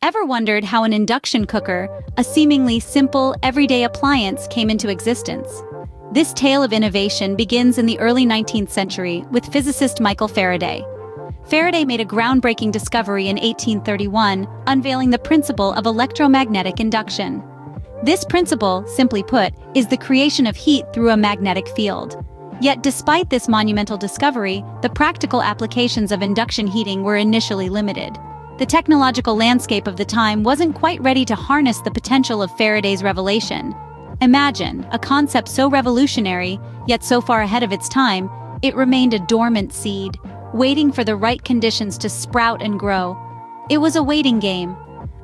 Ever wondered how an induction cooker, a seemingly simple, everyday appliance, came into existence? This tale of innovation begins in the early 19th century with physicist Michael Faraday. Faraday made a groundbreaking discovery in 1831, unveiling the principle of electromagnetic induction. This principle, simply put, is the creation of heat through a magnetic field. Yet despite this monumental discovery, the practical applications of induction heating were initially limited. The technological landscape of the time wasn't quite ready to harness the potential of Faraday's revelation. Imagine, a concept so revolutionary, yet so far ahead of its time, it remained a dormant seed, waiting for the right conditions to sprout and grow. It was a waiting game.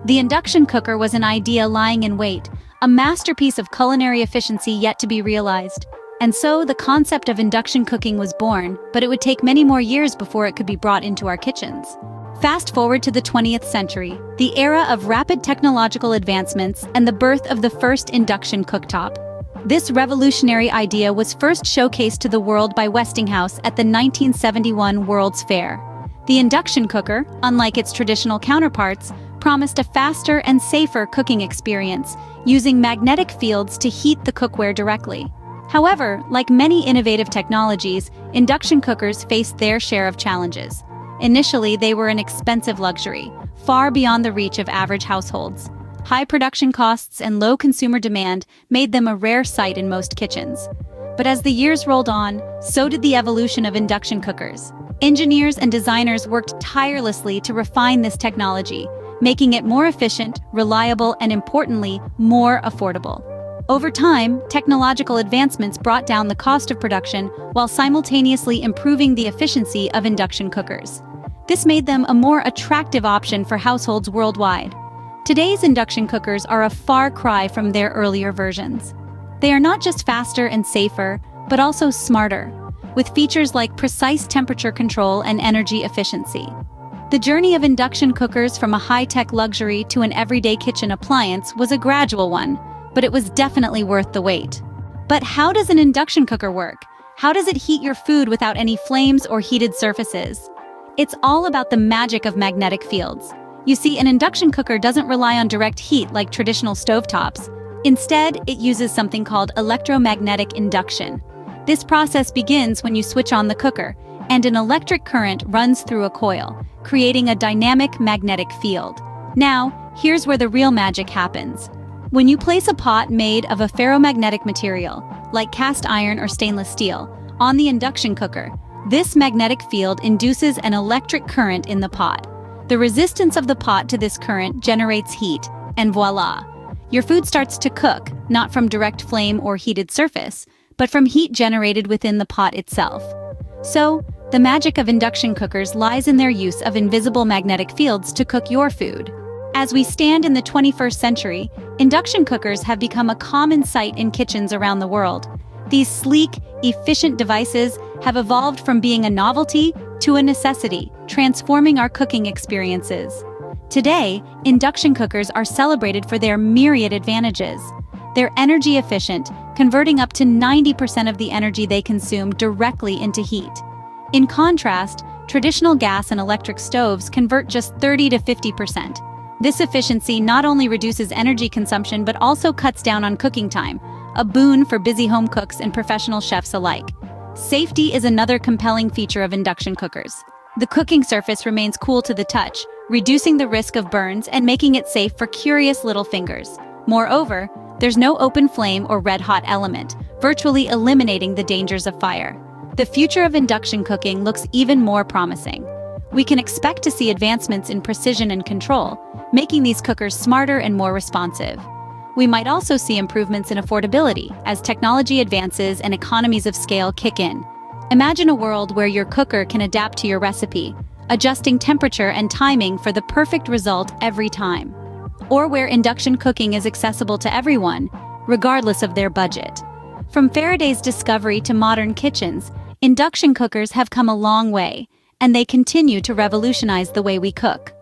The induction cooker was an idea lying in wait, a masterpiece of culinary efficiency yet to be realized. And so the concept of induction cooking was born, but it would take many more years before it could be brought into our kitchens. Fast forward to the 20th century, the era of rapid technological advancements and the birth of the first induction cooktop. This revolutionary idea was first showcased to the world by Westinghouse at the 1971 World's Fair. The induction cooker, unlike its traditional counterparts, promised a faster and safer cooking experience, using magnetic fields to heat the cookware directly. However, like many innovative technologies, induction cookers faced their share of challenges. Initially, they were an expensive luxury, far beyond the reach of average households. High production costs and low consumer demand made them a rare sight in most kitchens. But as the years rolled on, so did the evolution of induction cookers. Engineers and designers worked tirelessly to refine this technology, making it more efficient, reliable, and importantly, more affordable. Over time, technological advancements brought down the cost of production while simultaneously improving the efficiency of induction cookers. This made them a more attractive option for households worldwide. Today's induction cookers are a far cry from their earlier versions. They are not just faster and safer, but also smarter, with features like precise temperature control and energy efficiency. The journey of induction cookers from a high-tech luxury to an everyday kitchen appliance was a gradual one, but it was definitely worth the wait. But how does an induction cooker work? How does it heat your food without any flames or heated surfaces? It's all about the magic of magnetic fields. You see, an induction cooker doesn't rely on direct heat like traditional stovetops. Instead, it uses something called electromagnetic induction. This process begins when you switch on the cooker, and an electric current runs through a coil, creating a dynamic magnetic field. Now, here's where the real magic happens. When you place a pot made of a ferromagnetic material, like cast iron or stainless steel, on the induction cooker, this magnetic field induces an electric current in the pot. The resistance of the pot to this current generates heat, and voila! Your food starts to cook, not from direct flame or heated surface, but from heat generated within the pot itself. So, the magic of induction cookers lies in their use of invisible magnetic fields to cook your food. As we stand in the 21st century, induction cookers have become a common sight in kitchens around the world. These sleek, efficient devices have evolved from being a novelty to a necessity, transforming our cooking experiences. Today, induction cookers are celebrated for their myriad advantages. They're energy efficient, converting up to 90% of the energy they consume directly into heat. In contrast, traditional gas and electric stoves convert just 30 to 50%. This efficiency not only reduces energy consumption but also cuts down on cooking time, a boon for busy home cooks and professional chefs alike. Safety is another compelling feature of induction cookers. The cooking surface remains cool to the touch, reducing the risk of burns and making it safe for curious little fingers. Moreover, there's no open flame or red-hot element, virtually eliminating the dangers of fire. The future of induction cooking looks even more promising. We can expect to see advancements in precision and control, making these cookers smarter and more responsive. We might also see improvements in affordability as technology advances and economies of scale kick in. Imagine a world where your cooker can adapt to your recipe, adjusting temperature and timing for the perfect result every time. Or where induction cooking is accessible to everyone, regardless of their budget. From Faraday's discovery to modern kitchens, induction cookers have come a long way, and they continue to revolutionize the way we cook.